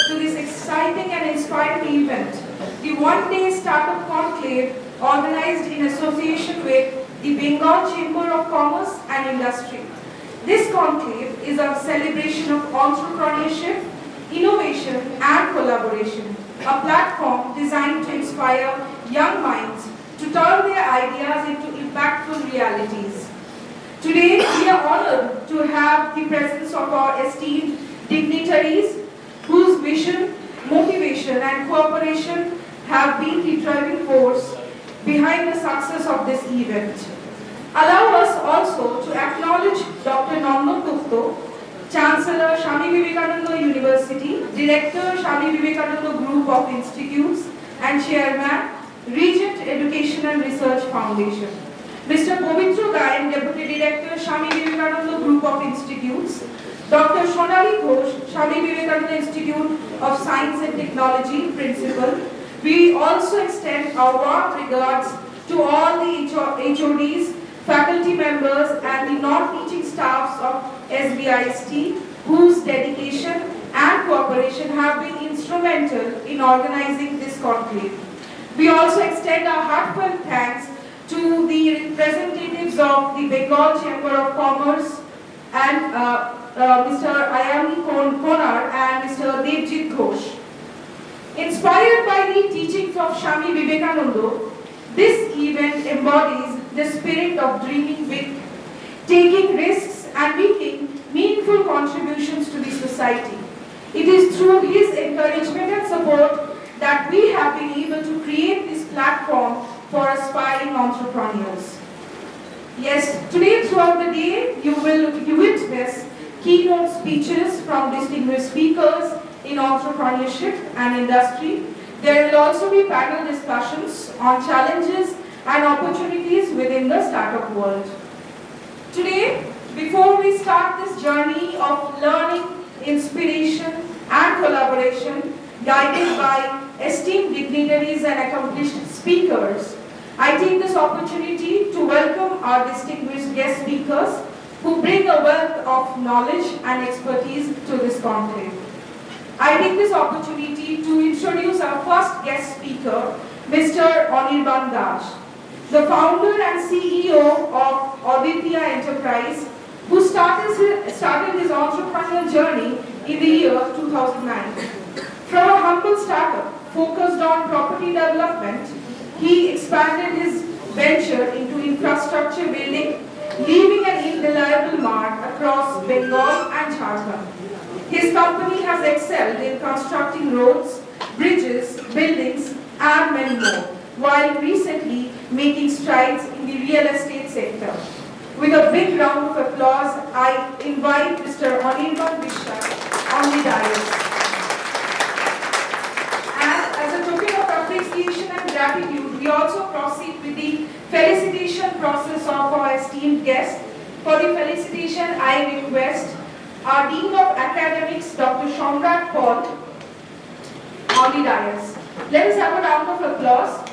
to this exciting and inspiring event, the one-day Startup Conclave organized in association with the Bengal Chamber of Commerce and Industry. This conclave is a celebration of entrepreneurship, innovation and collaboration, a platform designed to inspire young minds to turn their ideas into impactful realities. Today, we are honored to have the presence of our esteemed dignitaries whose vision, motivation and cooperation have been the driving force behind the success of this event. Allow us also to acknowledge Dr. Nandan Gupta, Chancellor, Swami Vivekananda University, Director, Swami Vivekananda Group of Institutes and Chairman, Regent Education and Research Foundation. Mr. Povitra Gayan, Deputy Director, Swami Vivekananda Group of Institutes, Dr. Shonali Ghosh, Swami Vivekananda Institute of Science and Technology, Principal. We also extend our warm regards to all the HODs, faculty members and the non-teaching staffs of SBIST whose dedication and cooperation have been instrumental in organizing this conclave. We also extend our heartfelt thanks to the representatives of the Bengal Chamber of Commerce and Mr. Ayani Konar and Mr. Devjit Ghosh. Inspired by the teachings of Swami Vivekananda, this event embodies the spirit of dreaming big, taking risks and making meaningful contributions to the society. It is through his encouragement and support that we have been able to create this platform for aspiring entrepreneurs. Yes, today throughout the day you witness keynote speeches from distinguished speakers in entrepreneurship and industry. There will also be panel discussions on challenges and opportunities within the startup world. Today, before we start this journey of learning, inspiration and collaboration guided by esteemed dignitaries and accomplished speakers, I take this opportunity to welcome our distinguished guest speakers who bring a wealth of knowledge and expertise to this conclave. I take this opportunity to introduce our first guest speaker, Mr. Anirban Das, the founder and CEO of Aditya Enterprise, who started his entrepreneurial journey in the year 2009. From a humble startup focused on property development, he expanded his venture into infrastructure building, leaving an indelible mark across Bengal and Jharkhand. His company has excelled in constructing roads, bridges, buildings, and many more, while recently making strides in the real estate sector. With a big round of applause, I invite Mr. Anirban Vishwa on the dais. And as a token of appreciation and gratitude, we also proceed with the felicitation process of our esteemed guest. For the felicitation, I request our Dean of Academics, Dr. Shamrat Paul, on the dais. Let us have a round of applause.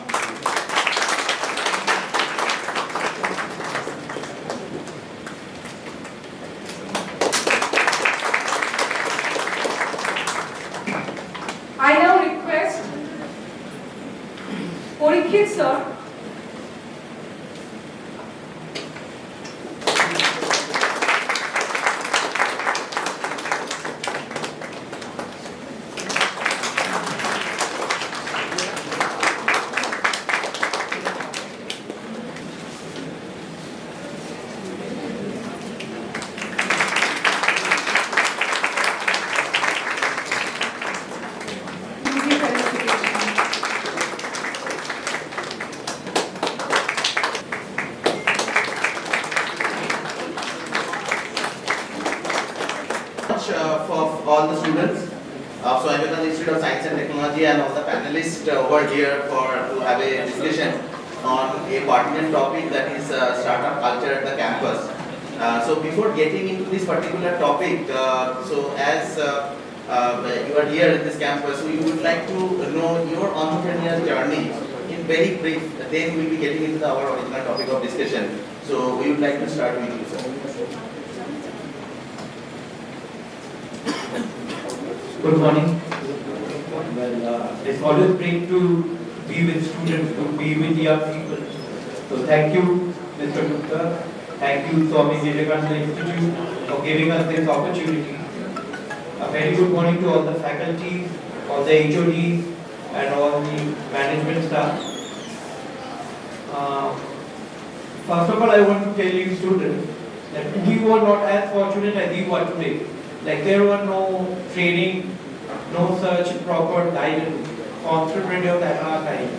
I now request Parikshit sir for all the students. So I'm with the Institute of Science and Technology and all the panelists over here to have a discussion on a pertinent topic, that is startup culture at the campus. So before getting into this particular topic, so as you are here in this campus, we would like to know your entrepreneurial journey in very brief. Then we will be getting into our original topic of discussion. So we would like to start with you, sir. Good morning. It's always great to be with students, to be with young people. So thank you, Mr. Gupta. Thank you, Swami Vivekananda Institute, for giving us this opportunity. A very good morning to all the faculty, all the HODs, and all the management staff. First of all, I want to tell you students that we were not as fortunate as you are today. Like there were no training, no such proper guidance for entrepreneurs at our time.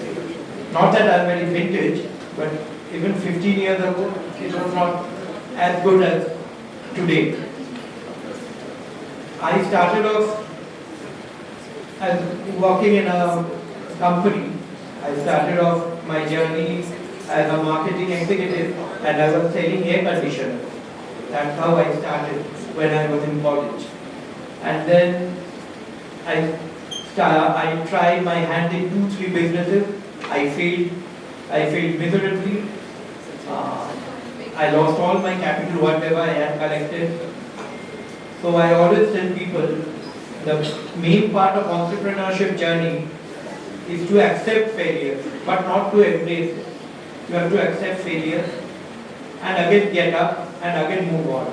Not that I'm very vintage, but even 15 years ago, it was not as good as today. I started off as working in a company. I started off my journey as a marketing executive and I was selling air conditioners. That's how I started when I was in college. And then I tried my hand in 2-3 businesses. I failed miserably. I lost all my capital, whatever I had collected. So I always tell people, the main part of entrepreneurship journey is to accept failure, but not to embrace it. You have to accept failure and again get up and again move on.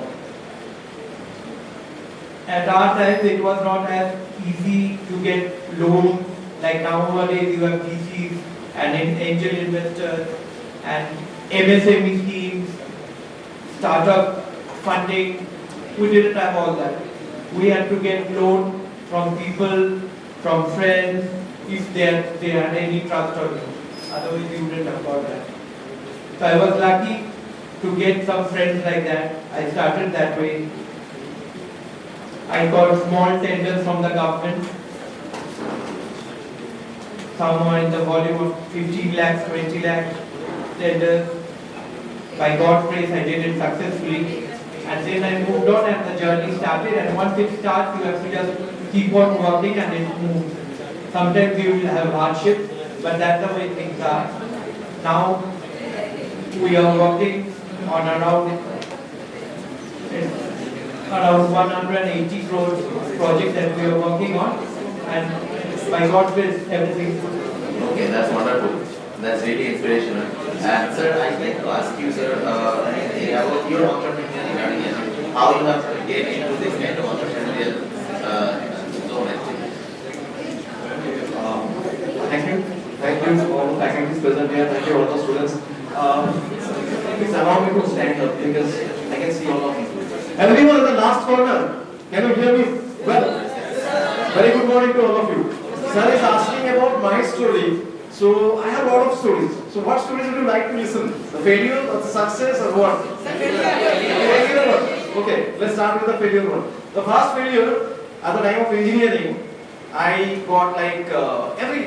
At our time, it was not as easy to get loans. Like nowadays, you have VCs and angel investors and MSME schemes, startup funding. We didn't have all that. We had to get loan from people, from friends, if they had any trust on you. Otherwise, you wouldn't have got that. So I was lucky to get some friends like that. I started that way. I got small tenders from the government. Some were in the volume of 15 lakhs, 20 lakhs tenders. By God's grace, I did it successfully. And then I moved on and the journey started. And once it starts, you have to just keep on working and it moves. Sometimes you will have hardship, but that's the way things are. Now, we are working on around 180 crore projects that we are working on, and by God's grace, everything is good. Okay, that's wonderful. That's really inspirational. And sir, I'd like to ask you, sir, about your entrepreneurial journey, how you have get into this kind of entrepreneurial zone, actually. Thank you to all the faculties present here. Thank you all the students. Please allow me to stand up because I can see all of you. Everyone in the last corner, can you hear me? Well, very good morning to all of you. Sir is asking about my story. So I have a lot of stories. So what stories would you like to listen? The failure or the success or what? The failure one. Okay, let's start with the failure one. The first failure at the time of engineering, I got like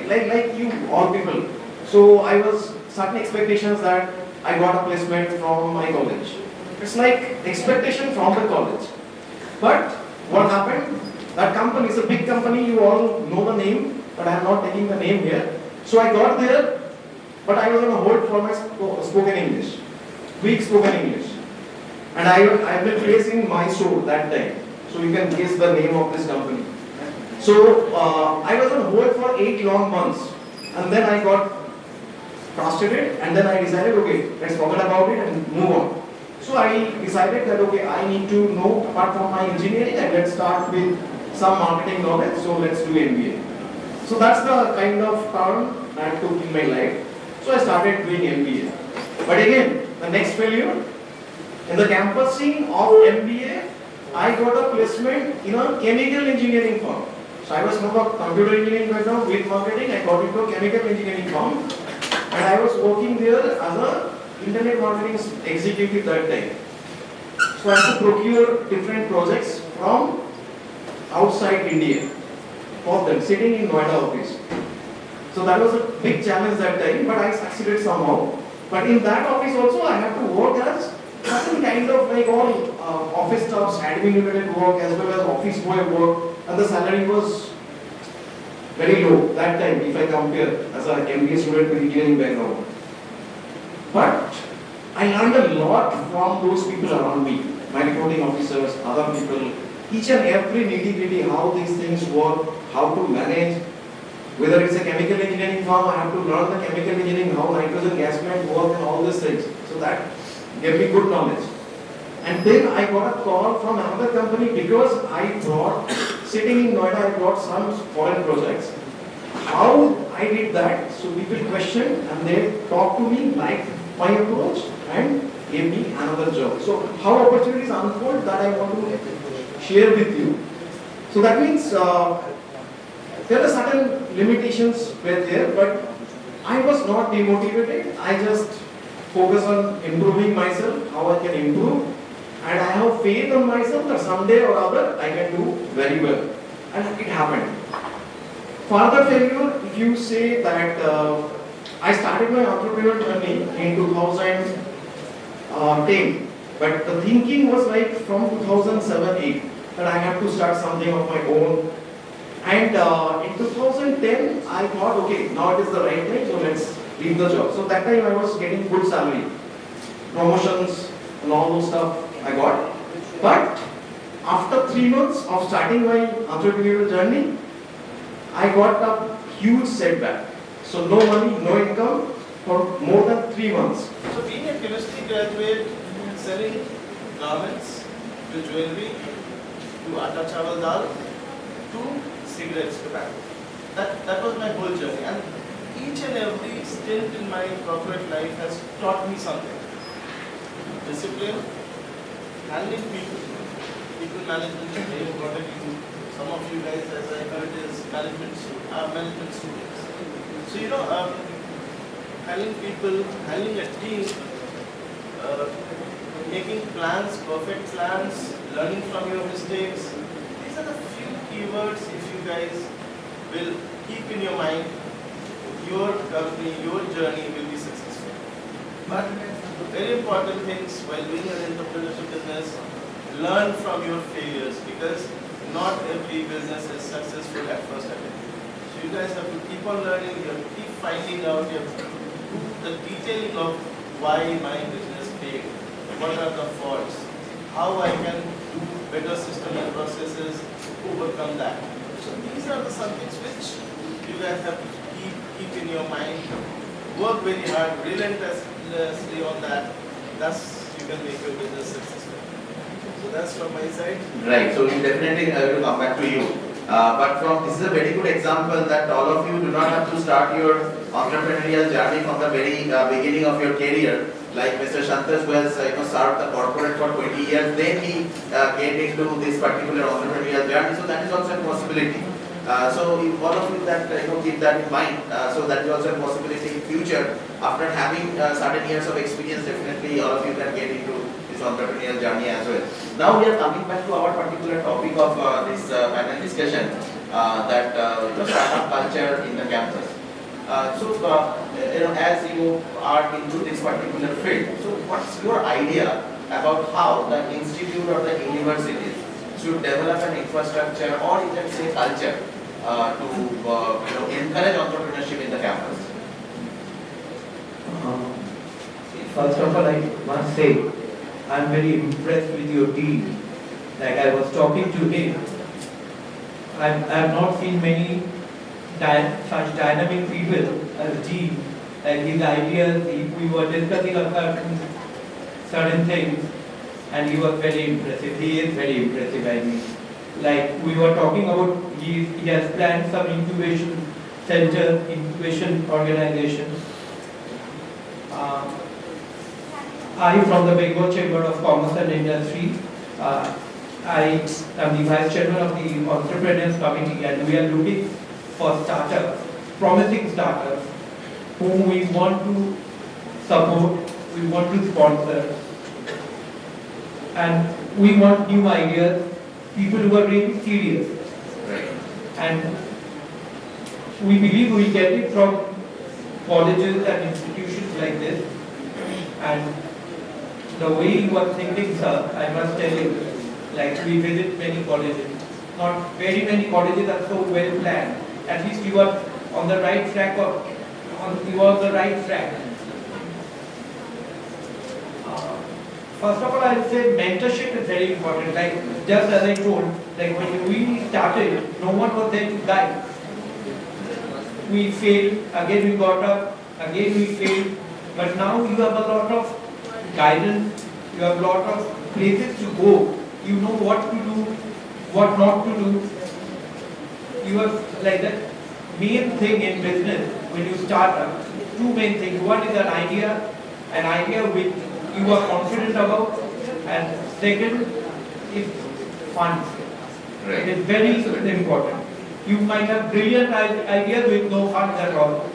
like you all people. So I was certain expectations that I got a placement from my college. It's like expectation from the college. But what happened? That company is a big company. You all know the name, but I am not taking the name here. So I got there, but I was on a hold for my spoken English, weak spoken English, and I've been placed in Mysore that time. So you can guess the name of this company. So I was on hold for 8 long months, and then I got frustrated, and then I decided, okay, let's forget about it and move on. So I decided that okay, I need to know apart from my engineering, and let's start with some marketing knowledge. So let's do MBA. So that's the kind of turn that I took in my life. So I started doing MBA. But again, the next failure, in the campus scene of MBA, I got a placement in a chemical engineering firm. So I was from a computer engineering background with marketing. I got into a chemical engineering firm, and I was working there as a internet marketing executive that time. So I had to procure different projects from outside India for them, sitting in Noida office. So that was a big challenge that time, but I succeeded somehow. But in that office also, I had to work as certain kind of like all office stuffs, admin related work as well as office boy work, and the salary was very low that time if I compare as an MBA student with engineering background. But I learned a lot from those people around me, my reporting officers, other people, each and every nitty-gritty, how these things work, how to manage, Whether it's a chemical engineering firm, I have to learn the chemical engineering, how nitrogen gas plant work and all these things. So that gave me good knowledge. And then I got a call from another company because I brought, sitting in Noida, I brought some foreign projects. How I did that, so people questioned and they talked to me, liked my approach and gave me another job. So how opportunities unfold, that I want to share with you. So that means there are certain limitations were there, but I was not demotivated. I just focus on improving myself, how I can improve, and I have faith on myself that someday or other I can do very well. And it happened. Further failure, if you say that I started my entrepreneurial journey in 2010, but the thinking was like from 2007-8 that I have to start something of my own. And in 2010, I thought, okay, now it is the right time, so let's leave the job. So that time I was getting good salary, promotions and all those stuff I got. But after 3 months of starting my entrepreneurial journey, I got a huge setback. So no money, no income for more than 3 months. So being a chemistry graduate, selling garments to jewelry, to atta chawal dal, to cigarettes, tobacco. That was my whole journey. And each and every stint in my corporate life has taught me something. Discipline, handling people. People management is very important. Some of you guys, as I heard, is management students. So handling people, handling a team, making plans, perfect plans, learning from your mistakes. These are the few keywords if you guys will keep in your mind, your company, your journey will be successful. But very important things while doing an entrepreneurship business, learn from your failures, because not every business is successful at first attempt. So you guys have to keep on learning, you have to keep finding out, you have to do the detailing of why my business failed, what are the faults, how I can do better system and processes to overcome that. So these are the some things which you guys have to keep in your mind, work very hard, relentlessly on that, thus you can make your business successful. So that's from my side. Right, so we definitely will come back to you. But this is a very good example that all of you do not have to start your entrepreneurial journey from the very beginning of your career. Like Mr. Shantas who has served the corporate for 20 years, then he get into this particular entrepreneurial journey. So that is also a possibility. So if all of you that keep that in mind, so that is also a possibility in future. After having certain years of experience, definitely all of you can get into this entrepreneurial journey as well. Now we are coming back to our particular topic of this panel discussion, that startup culture in the campus. As you are into this particular field, so what's your idea about how the institute or the universities should develop an infrastructure, or you can say culture, to encourage entrepreneurship in the campus? First of all, I must say, I'm very impressed with your team. Like I was talking to him, I have not seen many such dynamic people as G. Like his ideas, we were discussing about certain things, and he was very impressive. He is very impressive, I mean. Like we were talking about, he has planned some incubation centers, incubation organizations. I, from the Bengal Chamber of Commerce and Industry, I am the Vice Chairman of the Entrepreneurs Committee, and we are looking for startups, promising startups, whom we want to support, we want to sponsor, and we want new ideas, people who are really serious. And we believe we get it from colleges and institutions like this. And the way you are thinking, sir, I must tell you, like we visit many colleges. Not very many colleges are so well planned. At least you are on the right track, or you are on the right track. First of all, I would say mentorship is very important. Like just as I told, like when we started, no one was there to guide. we failed, again we got up, again we failed. But now you have a lot of guidance, you have a lot of places to go. You know what to do, what not to do. You have like that main thing in business when you start up, two main things. One is an idea which you are confident about, and second is funds. Right. It is very important. You might have brilliant ideas with no funds at all.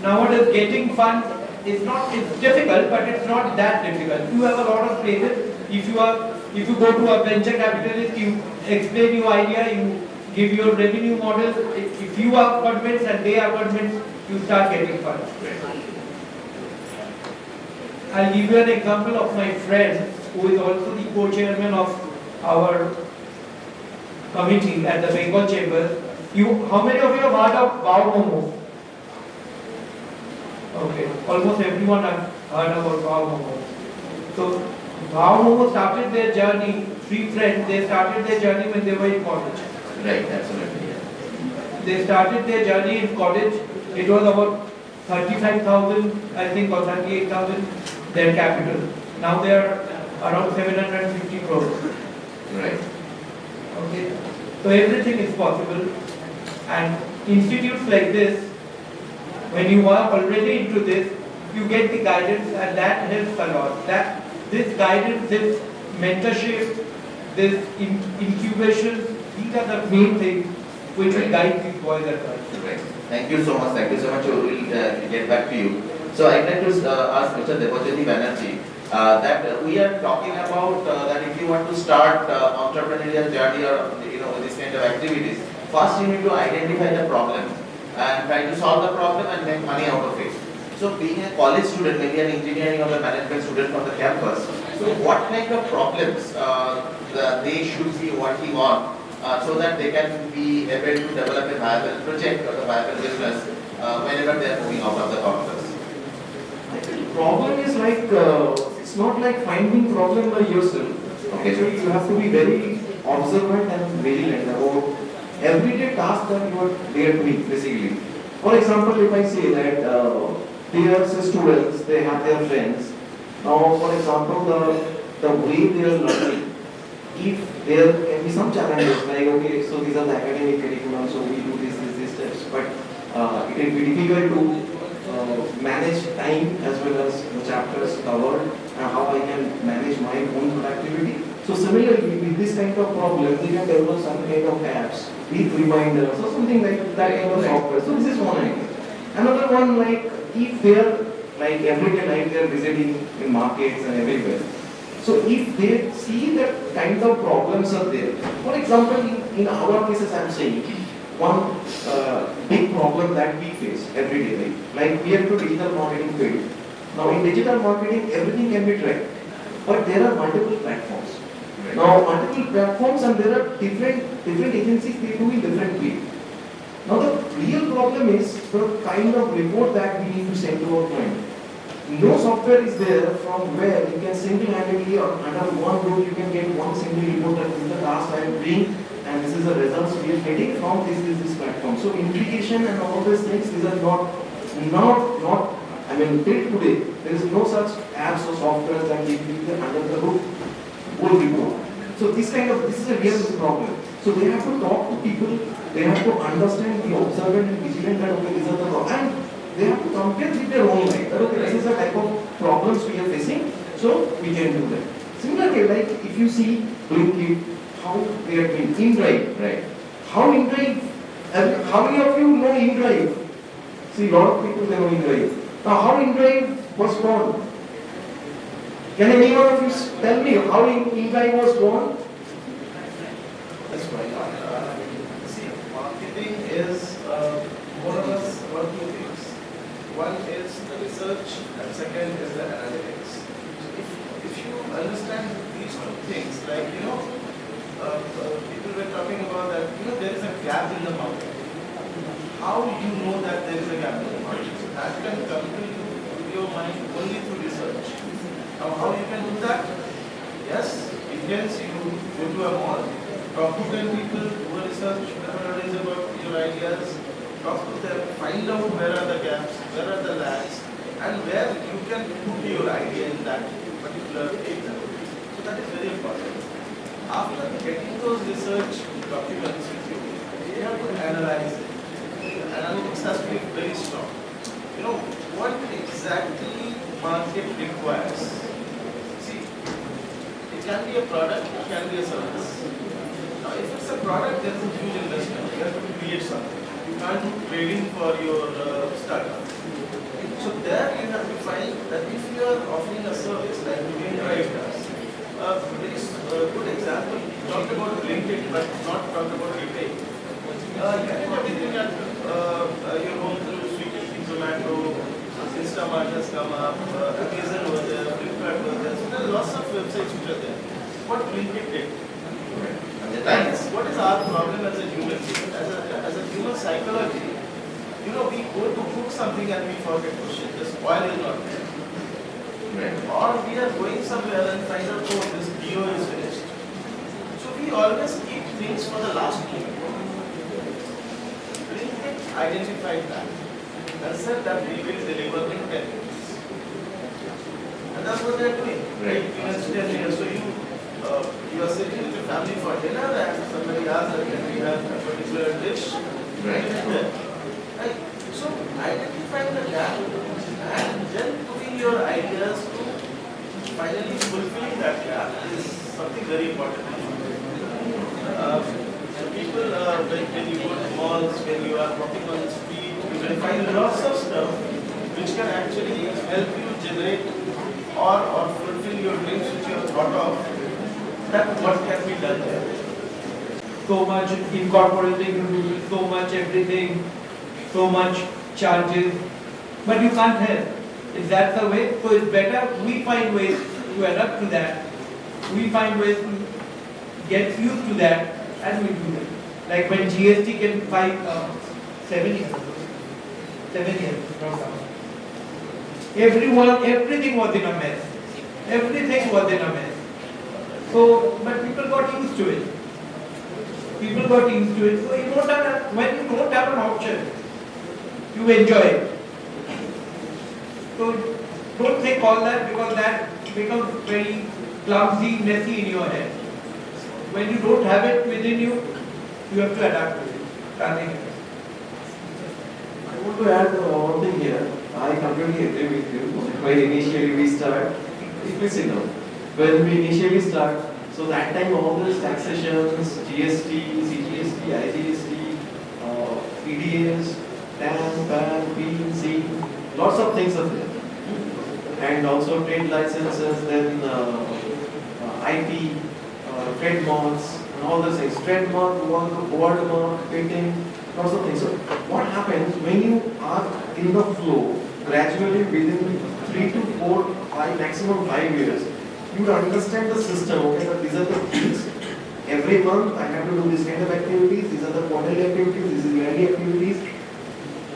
Nowadays, getting funds is not, it's difficult, but it's not that difficult. You have a lot of places. If you go to a venture capitalist, you explain your idea, you give your revenue model. If you are convinced and they are convinced, you start getting funds. I'll give you an example of my friend who is also the co-chairman of our committee at the Bengal Chamber. How many of you have heard of Bao Momo? Okay, almost everyone have heard about Bao Momo. So, Bao Momo started their journey, three friends, they started their journey when they were in college. Right, absolutely. Yeah. They started their journey in college. It was about 35,000, I think, or 38,000, their capital. Now they are around 750 crores. Right. Okay, so everything is possible, and institutes like this, when you are already into this, you get the guidance, and that helps a lot. That this guidance, this mentorship, this incubation, these are the main things which will guide these boys at first. Right. Thank you so much. Thank you so much. We will get back to you. So I'd like to ask Mr. Debojyoti Banerjee that we are talking about that if you want to start entrepreneurial journey or this kind of activities, first you need to identify the problem and try to solve the problem and make money out of it. So being a college student, maybe an engineering or a management student from the campus, so what kind of problems they should be working on so that they can be able to develop a viable project or a viable business whenever they are moving out of the campus? Problem is like, it's not like finding problem by yourself. Okay, so you have to be very observant and vigilant about everyday task that they are doing, basically. For example, if I say that they are students, they have their friends. Now, for example, the way they are learning, if there can be some challenges, like, okay, so these are the academic curriculum, so we do these steps, but it will be difficult to manage time as well as the chapters covered and how I can manage my own productivity. So similarly, with this kind of problem, they can develop some kind of apps with reminders or something like that kind of software. So this is one idea. Another one, like if they are like everyday life, they are visiting in markets and everywhere. So if they see that kind of problems are there, for example, in our cases, I am saying one big problem that we face every day, like we have to digital marketing field. Now in digital marketing, everything can be tracked, but there are multiple platforms. Now multiple platforms, and there are different agencies, they do in different way. Now the real problem is the kind of report that we need to send to our client. No software is there from where you can single-handedly or under one roof you can get one single report that this is the task I am doing and this is the results we are getting from this platform. So integration and all these things, these are not I mean till today there is no such apps or software that give you the under the roof whole report. So this is a real problem. So they have to talk to people, they have to understand, be observant and vigilant that okay, these are the problems. And they have to compare with their own life. That okay, this is the type of problems we are facing, so we can do that. Similarly, like if you see Blinkit, how they are doing InDrive, right? How InDrive, how many of you know InDrive? See, a lot of people they know InDrive. Now, how InDrive was born? Can any one of you tell me how InDrive was born? That's right. See, marketing is more or less one two things. One is the research and second is the analytics. If you understand these two things, like people were talking about that, there is a gap in the market. How you know that there is a gap in the market? So that can come to your mind only through research. Now how you can do that? Yes, Indians, you go to a mall, talk to 10 people, do a research, whatever it is about your ideas, talk to them, find out where are the gaps, where are the lags, and where you can put your idea in that particular area. So that is very important. After getting those research documents with you, you have to analyze it. Analytics has to be very strong. You know, what exactly market requires. See, it can be a product, it can be a service. Now, if it's a product, there is a huge investment. You have to create something. You can't do trading for your startup. So there you have to find that if you are offering a service like doing writers, a very good example, talked about LinkedIn but not talked about retail. You can everything at your home through Swiggy, Zomato, Instamart has come up, Amazon was there, Flipkart was there. So there are lots of websites which are there. What LinkedIn did? What is our problem as a human? As a human psychology, you know, we go to cook something and we forget to shit. This oil is not there. Or we are going somewhere and find out, oh, this BO is finished. So we always keep things for the last moment. LinkedIn identified that and said that we will deliver in 10 minutes. And that's what they are doing. Right. So you are sitting with your family for dinner and somebody asks that we have a particular dish. Right. So identifying the gap and then putting your ideas to finally fulfilling that gap is something very important. People, when you go to malls, when you are walking on the street, you can find lots of stuff which can actually help you generate or fulfill your dreams which you have thought of. That what can be done there. So much incorporating, so much everything, so much charges, but you can't help. Is that the way? So it's better we find ways to adapt to that. We find ways to get used to that, and we do it. Like when GST came 7 years, not now. Everything was in a mess. Everything was in a mess. So, but people got used to it. People got used to it. So you don't have when you don't have an option, you enjoy it. So don't think all that, because that becomes very clumsy, messy in your head. When you don't have it within you, you have to adapt to it. Nothing else. I want to add one thing here. I completely agree with you. When initially we start, if we sit down, when we initially start, so that time all these taxations, GST, CGST, IGST, EDS, TAM, PAN, P, C, lots of things are there. And also trade licenses, then IP, trademarks, and all those things. Trademark, word mark, patent, lots of things. So what happens when you are in the flow, gradually within 3 to 4, 5, maximum 5 years, you understand the system, okay, that these are the things. Every month I have to do this kind of activities, these are the quarterly activities, this is yearly activities.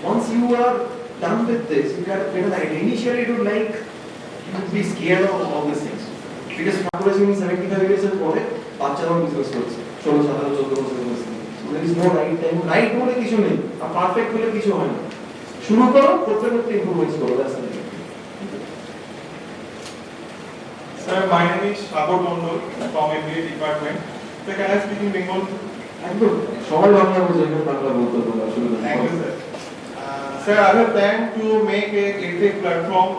Once you are done with this, you get an idea. Initially you would be scared of all these things. Because calculation is 75 years and for it, Pacharo business works. So there is no right time. Right no like issue nahi. A perfect way issue hai na. Shuru karo, korte improvements karo. That's the thing. Sir, my name is Shagor Mondol from MBA department. So can I speak in Bengal? সবাই বাংলা বোঝে না বাংলা বলতে বলা শুরু করুন Thank you, sir. Sir, I have planned to make a edtech platform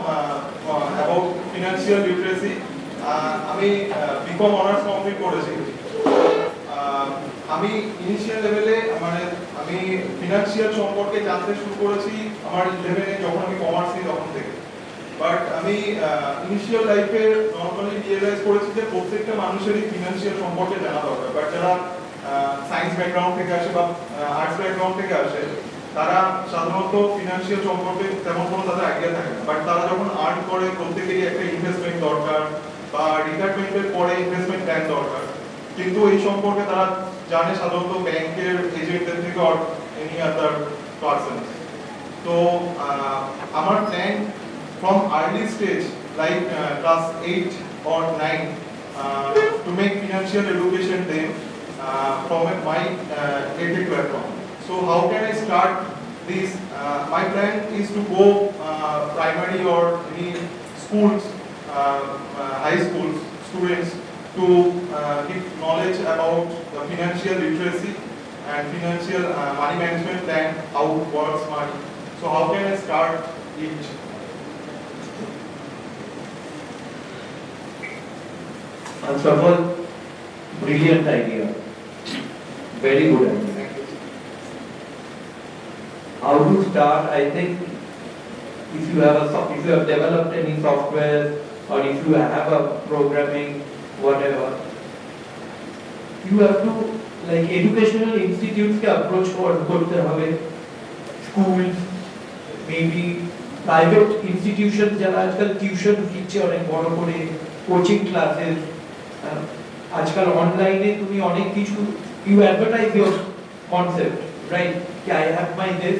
about financial literacy. আমি BCom honors complete করেছি। আমি ইনিশিয়াল লেভেলে মানে আমি ফিনান্সিয়াল সম্পর্কে জানতে শুরু করেছি আমার 11 এ যখন আমি কমার্স নিই তখন থেকে। বাট আমি ইনিশিয়াল লাইফে নর্মালি রিয়েলাইজ করেছি যে প্রত্যেকটা মানুষেরই ফিনান্সিয়াল সম্পর্কে জানা দরকার। বাট যারা সায়েন্স ব্যাকগ্রাউন্ড থেকে আসে বা আর্টস ব্যাকগ্রাউন্ড থেকে আসে তারা সাধারণত ফিনান্সিয়াল সম্পর্কে তেমন কোনো তাদের আইডিয়া থাকে না। বাট তারা যখন আর্ন করে প্রত্যেকেরই একটা ইনভেস্টমেন্ট দরকার বা রিটায়ারমেন্টের পরে ইনভেস্টমেন্ট প্ল্যান দরকার। কিন্তু এই সম্পর্কে তারা জানে সাধারণত ব্যাংকের এজেন্টদের থেকে অর এনি আদার পারসন। তো আমার plan from early stage like class 8 or 9 to make financial education then from my edtech platform. So how can I start this, my plan is to go primary or any schools, high schools students to give knowledge about the financial literacy and financial money management plan, how works money. So how can I start it? First of all, brilliant idea. Very good idea. Thank you. How to start? I think if you have developed any software or if you have a programming, whatever, you have to like educational institutes ke approach korte hobe, schools, maybe private institutions যারা আজকাল tuition দিচ্ছে অনেক বড় করে, coaching classes, আজকাল অনলাইনে তুমি অনেক কিছু, you advertise your concept, right? I have my this,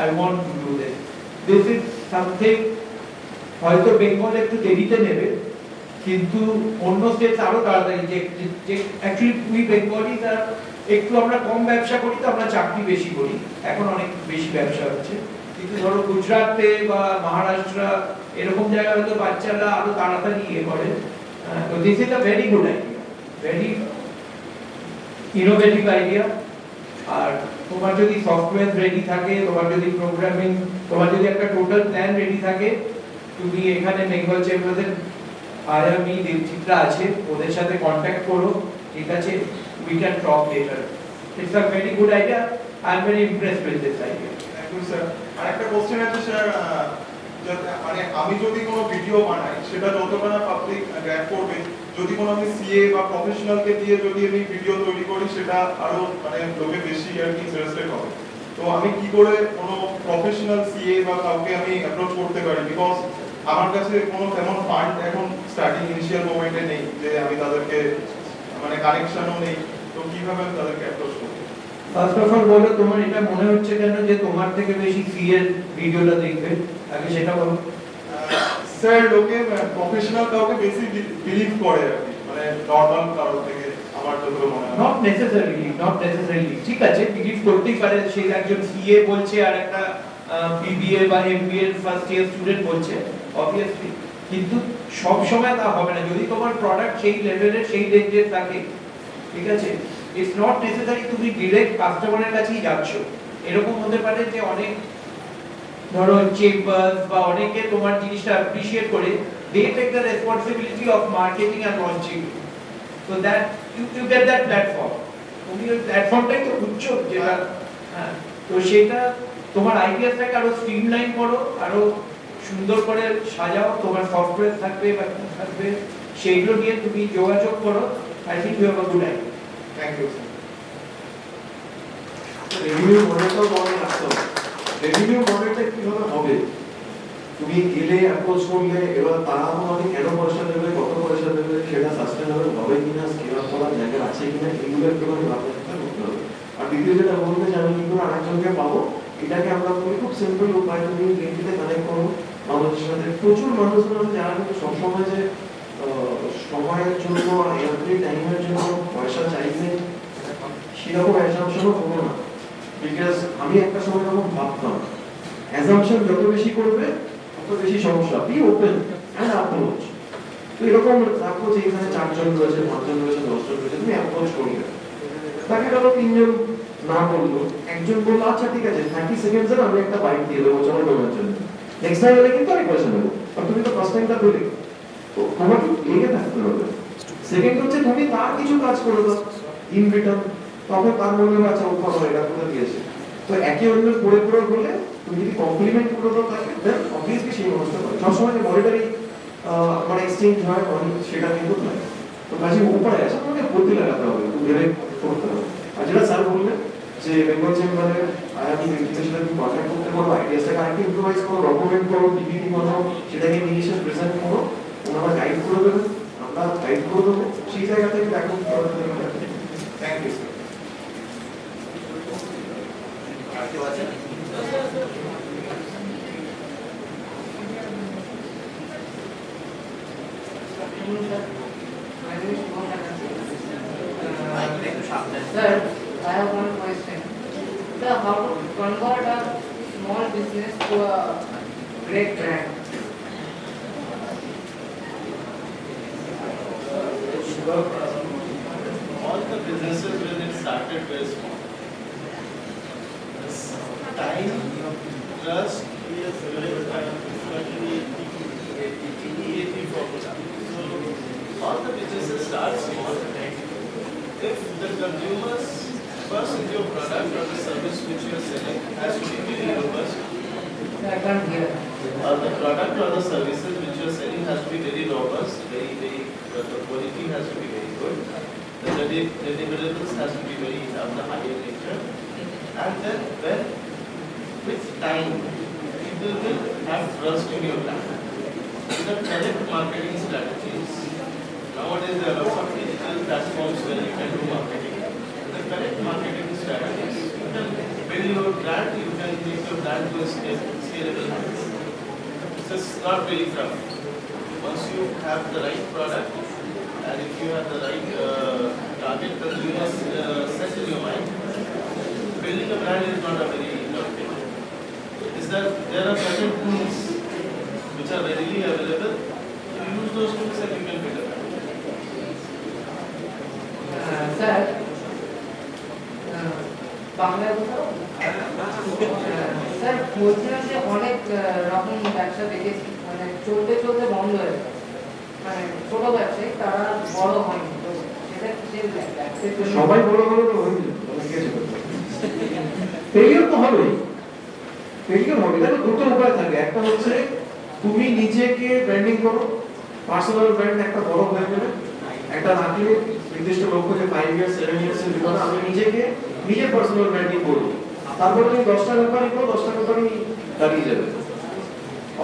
I want to do this. This is something হয়তো বেঙ্গল একটু দেরিতে নেবে, কিন্তু অন্য স্টেটস আরো তাড়াতাড়ি, যে অ্যাকচুয়ালি উই বেঙ্গলিজ আর একটু আমরা কম ব্যবসা করি তো আমরা চাকরি বেশি করি, এখন অনেক বেশি ব্যবসা হচ্ছে, কিন্তু ধরো গুজরাটে বা মহারাষ্ট্র এরকম জায়গায় হয়তো বাচ্চারা আরো তাড়াতাড়ি ইয়ে করে। তো this is a very good idea, very innovative idea. আর তোমার যদি সফটওয়্যার রেডি থাকে, তোমার যদি প্রোগ্রামিং, তোমার যদি একটা টোটাল প্ল্যান রেডি থাকে, তুমি এখানে বেঙ্গল চেম্বারের আয়ামি দেবচিত্রা আছে, ওদের সাথে কন্ট্যাক্ট করো, ঠিক আছে? We can talk later. It's a very good idea, I am very impressed with this idea. Thank you sir. আরেকটা কোশ্চেন আছে স্যার, মানে আমি যদি কোনো ভিডিও বানাই সেটা যতটা না পাবলিক গ্র্যাব করবে, যদি কোনো আমি সিএ বা প্রফেশনালকে দিয়ে যদি আমি ভিডিও তৈরি করি সেটা আরো মানে লোকে বেশি আর কি ইন্টারেস্টেড হবে। তো আমি কি করে কোনো প্রফেশনাল সিএ বা কাউকে আমি অ্যাপ্রোচ করতে পারি? বিকজ আমার কাছে কোনো তেমন ফান্ড এখন স্টার্টিং ইনিশিয়াল মোমেন্টে নেই যে আমি তাদেরকে মানে কানেকশনও নেই, তো কিভাবে আমি তাদেরকে অ্যাপ্রোচ করব? ফার্স্ট অফ অল বলো, তোমার এটা মনে হচ্ছে কেন যে তোমার থেকে বেশি সিএ ভিডিওটা দেখবে? আগে সেটা বলো। স্যার লোকে প্রফেশনাল কাউকে বেশি বিলিভ করে আর কি, মানে নরমাল কারোর থেকে আমার যতটা মনে হয়। নট নেসেসারিলি, ঠিক আছে, বিলিভ করতেই পারে, সে একজন সিএ বলছে আর একটা বিবিএ বা এমবিএ ফার্স্ট ইয়ার স্টুডেন্ট বলছে, অবভিয়াসলি, কিন্তু সব সময় তা হবে না। যদি তোমার প্রোডাক্ট সেই লেভেলের সেই রেঞ্জের থাকে, ঠিক আছে, ইটস নট নেসেসারি তুমি ডিরেক্ট কাস্টমারের কাছেই যাচ্ছ। এরকম হতে পারে যে অনেক ধরো চেম্বার্স বা অনেকে তোমার জিনিসটা অ্যাপ্রিশিয়েট করে, they take the responsibility of marketing and launching, so that you get that platform. তুমি ওই প্ল্যাটফর্মটাই তো খুঁজছো যেটা, হ্যাঁ, তো সেটা তোমার আইডিয়াটাকে আরো স্ট্রিমলাইন করো, আরো সুন্দর করে সাজাও, তোমার সফটওয়্যার থাকবে বা কি থাকবে সেইগুলো নিয়ে তুমি যোগাযোগ করো। I think you have a good idea. Thank you sir. Revenue মডেলটাও তোমাকে রাখতে হবে। রেভিনিউ মডেলটা কিভাবে হবে? তুমি গেলে অ্যাপ্রোচ করলে, এবার তারা তোমাকে কেন পয়সা দেবে, কত পয়সা দেবে, সেটা সাস্টেনেবল হবে কিনা, স্কেল আপ করার জায়গা আছে কিনা, এগুলো একটুখানি ভাবনা করতে হবে। আর দ্বিতীয় যেটা বলতে যে আমি কি করে আরেকজনকে পাবো, এটাকে আমরা বলি খুব সিম্পল উপায়, তুমি লিঙ্কটিতে কানেক্ট করো মানুষের সাথে। প্রচুর মানুষজন আছে যারা কিন্তু সবসময় যে সময়ের জন্য এভরি টাইমের জন্য পয়সা চাইবে সেরকম অ্যাসাম্পশনও করবো না। বিকজ আমি একটা সময় যখন ভাবতাম অ্যাসাম্পশন যত বেশি করবে তত বেশি সমস্যা। Be open and approach. তো এরকম রাখো যে এখানে 4 জন রয়েছে, 5 জন রয়েছে, 10 জন রয়েছে, তুমি অ্যাপ্রোচ করবে। তাকে ধরো 3 জন না বললো, একজন বললো আচ্ছা ঠিক আছে 30 সেকেন্ডসের আমি একটা বাইক দিয়ে দেবো চলো তোমার জন্য, নেক্সট টাইম এলে কিন্তু আমি পয়সা নেবো। আর তুমি তো ফার্স্ট টাইমটা পেলে, তো তোমাকে লেগে থাকতে হবে। সেকেন্ড হচ্ছে তুমি তার কিছু কাজ করে দাও ইন রিটার্ন, তখন তার মনে হবে আচ্ছা ও ভালো এটা করে দিয়েছে। তো একে অন্যের করে হলে তুমি যদি কমপ্লিমেন্ট করে দাও তাকে, দেন অবভিয়াসলি সেই মানুষটা করে। সবসময় যে মনিটারি মানে এক্সচেঞ্জ হয় সেটা কিন্তু নয়। তো কাজে উপায় আছে, তোমাকে বুদ্ধি লাগাতে হবে, তুমি ভেবে করতে হবে। আর যেটা স্যার বললেন যে বেঙ্গল চেম্বারে আইআইটি ব্যক্তিদের সাথে তুমি কন্ট্যাক্ট করতে পারো, আইডিয়াসটাকে আরেকটু ইম্প্রোভাইজ করো, ডকুমেন্ট করো, পিপিটি বানাও, সেটাকে ইংলিশে প্রেজেন্ট করো, ওনারা গাইড করে দেবেন, আমরা গাইড করে দেবো, সেই জায়গা থেকে এখন থ্যাংক ইউ স্যার। আর কেউ আছে? Sir, I have one question. Sir, how to convert a small business to a great brand? All the businesses when it started were small. This time, trust is EAT formula. So all the businesses start small. If the consumers first if your product or the service which you are selling has to be very robust, I can't hear. or the product or the services which you are selling has to be very robust, the quality has to be very good, the deliverables has to be very of the higher nature, and then with time people will have trust in your brand. With the correct marketing strategies, nowadays there are lots of digital platforms where you can do marketing. The correct marketing strategies, you can build your brand, you can make your brand to a scalable heights. So it's not very tough. Once you have the right product and if you have the right target consumers set in your mind, building a brand is not a very tough thing. Is that there are certain tools which are readily available. You use those tools and you can build a brand. Sir, Bangla কোথাও sir বলছিলাম যে অনেক রকম ব্যবসা দেখেছি মানে চলতে চলতে বন্ধ হয়ে যায় মানে ছোট ব্যবসায়ী তারা বড় হয়নি তো সেটা কিসের ব্যবসার জন্য সবাই বড় বড় তো হয়েছে ফেলিওর তো হবেই ফেলিওর হবে দেখো দুটো উপায় থাকে একটা হচ্ছে তুমি নিজেকে ব্র্যান্ডিং করো পার্সোনাল ব্র্যান্ড একটা বড় হয়ে যাবে একটা রাখলে নির্দিষ্ট লক্ষ্য যে 5 ইয়ার্স 7 ইয়ার্স এর ভিতরে আমি নিজের পার্সোনাল ব্র্যান্ডিং করব তারপর তুমি 10টা কোম্পানি করো 10টা কোম্পানি দাঁড়িয়ে যাবে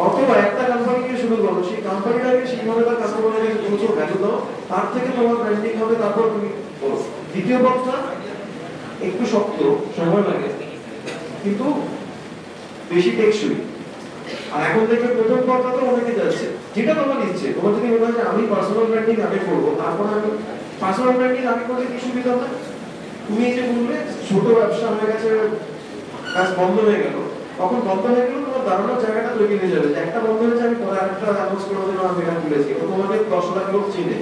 অথবা একটা কোম্পানি নিয়ে শুরু করো সেই কোম্পানিটাকে সেইভাবে তার কাস্টমারকে প্রচুর ভ্যালু দাও তার থেকে তোমার ব্র্যান্ডিং হবে তারপর তুমি করো দ্বিতীয় পথটা একটু শক্ত সময় লাগে কিন্তু বেশি টেকসই আর এখন থেকে প্রথম কথা তো অনেকে যাচ্ছে যেটা তোমার ইচ্ছে তোমার যদি মনে হয় যে আমি পার্সোনাল ব্র্যান্ডিং আগে করবো তারপর আমি পার্সোনাল ব্র্যান্ডিং আগে করলে কি সুবিধা হয় তুমি এই যে বললে ছোট ব্যবসা হয়ে গেছে কাজ বন্ধ হয়ে গেল তখন বন্ধ হয়ে গেল তোমার দাঁড়ানোর জায়গাটা তৈরি হয়ে যাবে একটা বন্ধ হয়েছে আমি পরে আরেকটা অ্যানাউন্স করে দেবো আমি এটা খুলেছি তো তোমাকে 10 লাখ লোক চিনে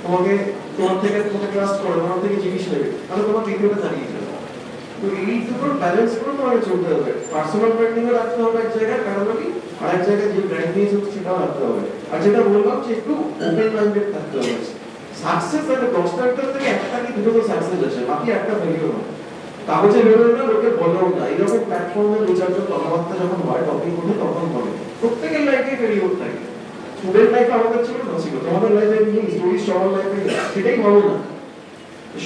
তোমাকে তোমাকে ট্রাস্ট করে তোমার থেকে জিনিস নেবে তাহলে তোমার দ্বিতীয়টা দাঁড়িয়ে যাবে তো এই দুটোর ব্যালেন্স করে তোমাকে চলতে হবে পার্সোনাল ব্র্যান্ডিং এ রাখতে হবে এক জায়গায় প্যারালালি আর এক জায়গায় যে ব্র্যান্ড নিয়ে সেটাও রাখতে হবে আর যেটা বললাম যে একটু ওপেন মাইন্ডেড থাকতে হবে সাকসেস মানে 10টা থেকে একটা কি দুটো সাকসেস আছে বাকি একটা ফেলিওর হয় কাগজে বেরোয় না লোকে বলেও না এরকম প্ল্যাটফর্মে দু চারজন কথাবার্তা যখন হয় টপিক ওঠে তখন বলে প্রত্যেকের লাইফে ফেলিওর থাকে স্টুডেন্ট লাইফে আমাদের ছিল না ছিল তোমাদের লাইফে নিয়ে স্টোরি সবার লাইফে সেটাই ভালো না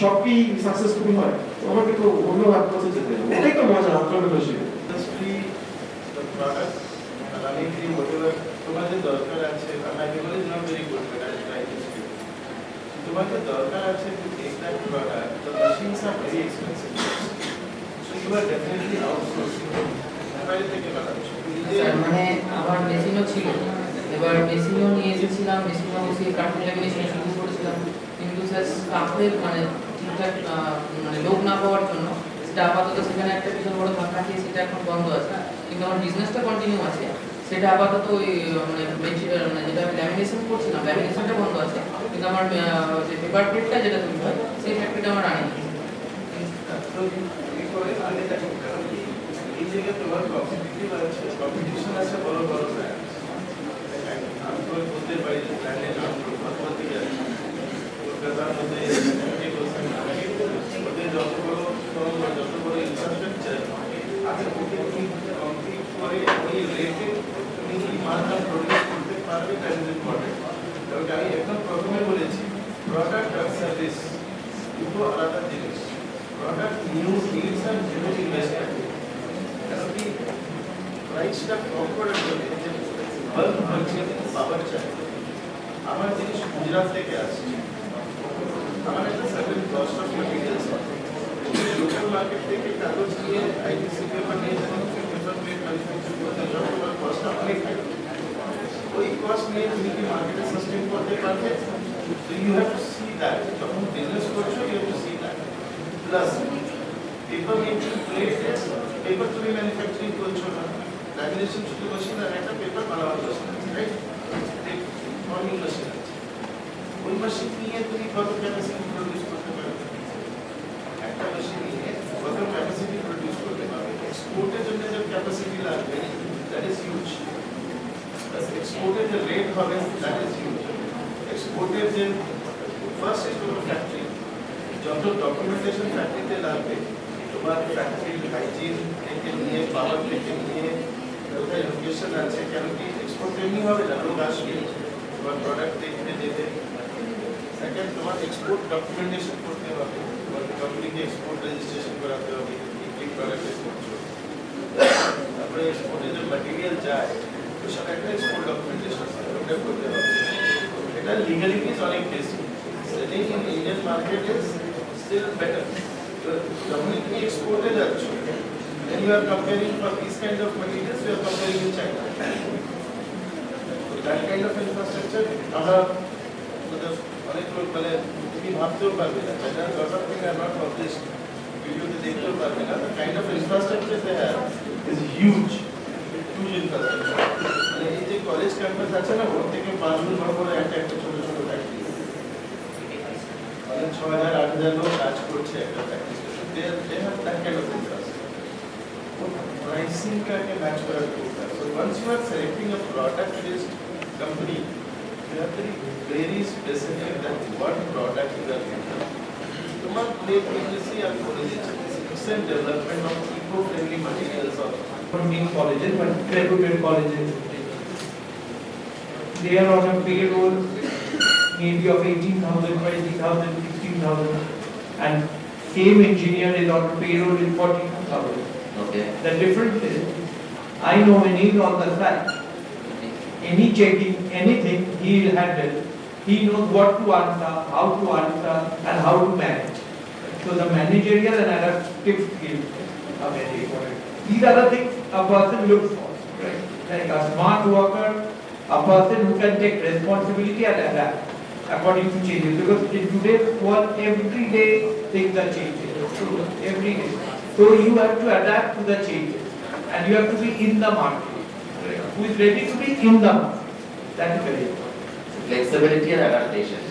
সব কি সাকসেসফুল হয় তোমাকে তো অন্য অ্যাপ্রোচে যেতে হবে এটাই তো মজা entrepreneurship Industry, the product, and I mean, whatever তোমাদের দরকার আছে, and my memory is not very good, but I will try to speak. তোমাদের দরকার আছে to take that product, the machines are very expensive. So you are definitely outsourcing. বাইরে থেকে বানাচ্ছো। Sir মানে আমার মেশিনও ছিল এবার মেশিনও নিয়ে এসেছিলাম মেশিনও বসিয়ে কাঠি লাগিয়ে শুরু করেছিলাম কিন্তু স্যার স্টাফের মানে ঠিকঠাক মানে লোক না পাওয়ার জন্য সেটা আপাতত সেখানে একটা বিশাল বড় ধাক্কা খেয়ে সেটা এখন বন্ধ আছে কিন্তু আমার বিজনেসটা কন্টিনিউ আছে সেটা আপাতত ওই মানে যেটা আমি ল্যামিনেশন করছিলাম ল্যামিনেশনটা বন্ধ আছে কিন্তু আমার যে পেপার প্লেটটা যেটা তৈরি হয় সেই ফ্যাক্টরিটা আমার রানিং আছে এই জায়গায় তোমার কম্পিটিশন আছে বড় বড় ব্র্যান্ড আমি তোমার বলতে পারি যে ব্র্যান্ডের নাম বলতে গেলে কলকাতার মধ্যে ওদের যত বড় ইনফ্রাস্ট্রাকচার আছে ওকে কমপ্লিট করে ওই রেটে তুমি মালটা প্রডিউস করতে পারবে দ্যাট ইজ ইম্পর্টেন্ট এবং আমি একদম প্রথমে বলেছি প্রোডাক্ট আর সার্ভিস দুটো আলাদা জিনিস প্রোডাক্ট নিডস আর হিউজ ইনভেস্টমেন্ট কারণ কি প্রাইসটা কম করে বলে যে বাল্ক পারচেজিং পাওয়ার চাই আমার জিনিস গুজরাট থেকে আসছে আমার একটা certain cost of materials local market থেকে কাগজ নিয়ে আইটিসি পেপার নিয়ে পেপার প্লেট ম্যানুফ্যাকচার করতে যখন তোমার কস্টটা অনেক থাকে ওই কস্ট নিয়ে তুমি কি মার্কেটে সাস্টেইন করতে পারবে so you have to see that যখন বিজনেস করছো you have to see that plus paper making plate paper তুমি ম্যানুফ্যাকচারিং করছো না, ল্যামিনেশন শুধু মেশিন আর একটা পেপার বানাবার মেশিন আছে, রাইট? ফর্মিং মেশিন আছে। ওই মেশিন নিয়ে তুমি কত ক্যাপাসিটি প্রডিউস করতে পারবে? একটা মেশিন নিয়ে কত ক্যাপাসিটি প্রডিউস করতে পারবে? এক্সপোর্টের জন্য যে ক্যাপাসিটি লাগবে, দ্যাট ইজ হিউজ। এক্সপোর্টের যে রেট হবে, দ্যাট ইজ হিউজ। এক্সপোর্টের যে ফার্স্ট ইজ তোমার ফ্যাক্টরি, যত ডকুমেন্টেশন ফ্যাক্টরিতে লাগবে, তোমার ফ্যাক্টরির হাইজিন থেকে নিয়ে পাওয়ার থেকে নিয়ে কোথায় লোকেশন আছে, কেন কি এক্সপোর্ট এমনি হবে না, লোক আসবে তোমার প্রোডাক্ট দেখতে যেতে। সেকেন্ড, তোমার এক্সপোর্ট ডকুমেন্টেশন করতে হবে, তোমার কোম্পানিকে এক্সপোর্ট রেজিস্ট্রেশন করাতে হবে, কি প্রোডাক্ট এক্সপোর্ট করছো। তারপরে এক্সপোর্টে যে ম্যাটেরিয়াল যায়, ওর সাথে একটা এক্সপোর্ট ডকুমেন্টেশন করতে হবে। এটা লিগালিটিস অনেক বেশি। Selling in Indian market is still better. যখন তুমি এক্সপোর্টে যাচ্ছ, then you are comparing for these kind of materials, you are comparing in China. So that kind of infrastructure, আমরা অনেক লোক মানে তুমি ভাবতেও পারবে না, China lot of things are not published, ভিডিওতে দেখতেও পারবে না। The kind of infrastructure they have is huge, huge infrastructure. মানে এই যে কলেজ ক্যাম্পাস আছে না, ওর থেকে 5 গুণ বড় বড় একটা ছোট ছোট ফ্যাক্টরি, মানে 6,000-8,000 লোক কাজ করছে একটা factory. They have that kind of infrastructure. Pricing का के match करा होता है. So once you are selecting a product-based company, you have to be very specific that what product you are getting. तुम्हारा play policy आप बोले recent development of eco-friendly materials of From being colleges, but reputed colleges, they are on a payroll maybe of 18,000, 20,000, 16,000, and same engineer is on payroll in 42,000. Okay. The difference is, I know when he's on the site, any checking, anything he will handle, he knows what to answer, and how to manage. So the managerial and adaptive skills are very important. These are the things a person looks for, right? Like a smart worker, a person who can take responsibility and adapt according to changes. Because in today's world, every day things are changing. Every day. So you have to adapt to the changes, and you have to be in the market. Who is ready to be in the market? That is very important. Flexibility and adaptation.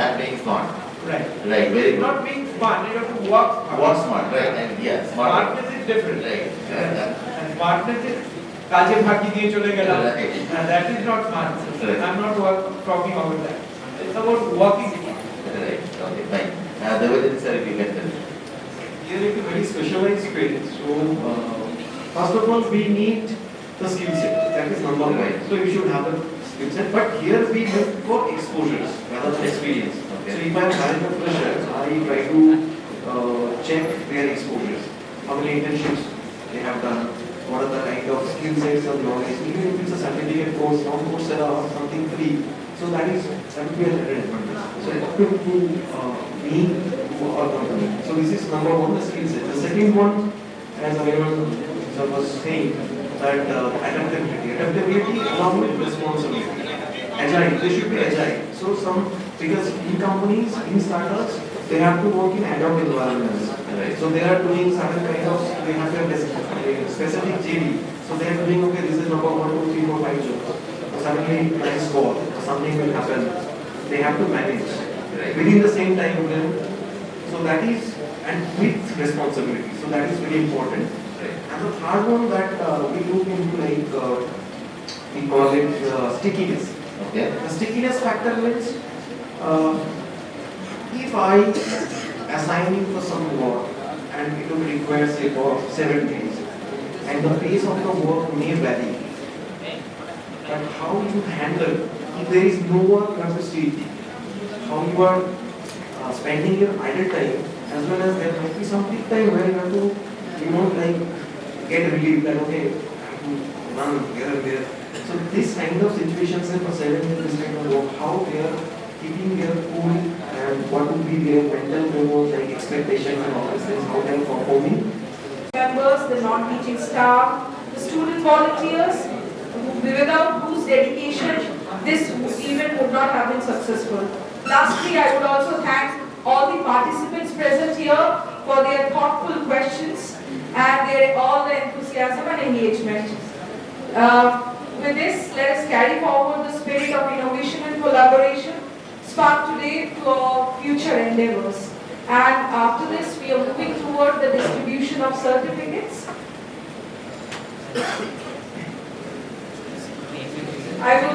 And being smart. Right. Right, very good. Not being smart, you have to work smart. Work smart, right? And yeah, smart. Smartness is different. Right. And smartness is কাজে ফাঁকি দিয়ে চলে গেলাম. Right. And that is not smart. Right. I'm not talking about that. It's about working smart. Right. Okay, fine. Devendra sir, if you can tell me. Here it is very specialized field. So first of all, we need the skill set. That is number one. Right. So you should have the skill set. But here we look for exposures rather than experience. Okay. So if I am hiring a fresher, I try to check their exposures. How many internships they have done. What are the kind of skill sets and knowledge. Even if it's a certificate course, non-course or something free. So that would be a advantage. So it's up to me to our company. So this is number one, the skill set. The second one, as everyone was saying, that adaptability. Adaptability along with responsibility. Agile, they should be agile. So because in companies, in startups, they have to work in ad hoc environments. Right. So they are doing certain kind of, they have their specific JD. So they are doing, okay, this is number 1, 2, 3, 4, 5 jobs. Suddenly price fall, something will happen. They have to manage within the same time frame. So that is, and with responsibility. So that is very important. And the third one that we look into, like we call it stickiness. Okay. The stickiness factor means if I assign you for some work and it will require say for 7 days, and the pace of the work may vary. But how you handle if there is no one you have to see, how you are spending your idle time, as well as there might be some peak time where you have to, like get relief that okay, I have to run here and there. So this kind of situations for 7 days, this kind of work, how they are keeping their cool and what would be their mental framework, like expectations and all these things, how they are performing. Members, the non-teaching staff, the student volunteers, without whose dedication this event would not have been successful. Lastly, I would also thank all the participants present here for their thoughtful questions and all the enthusiasm and engagement. With this, let us carry forward the spirit of innovation and collaboration sparked today to our future endeavors. And after this, we are moving toward the distribution of certificates. I will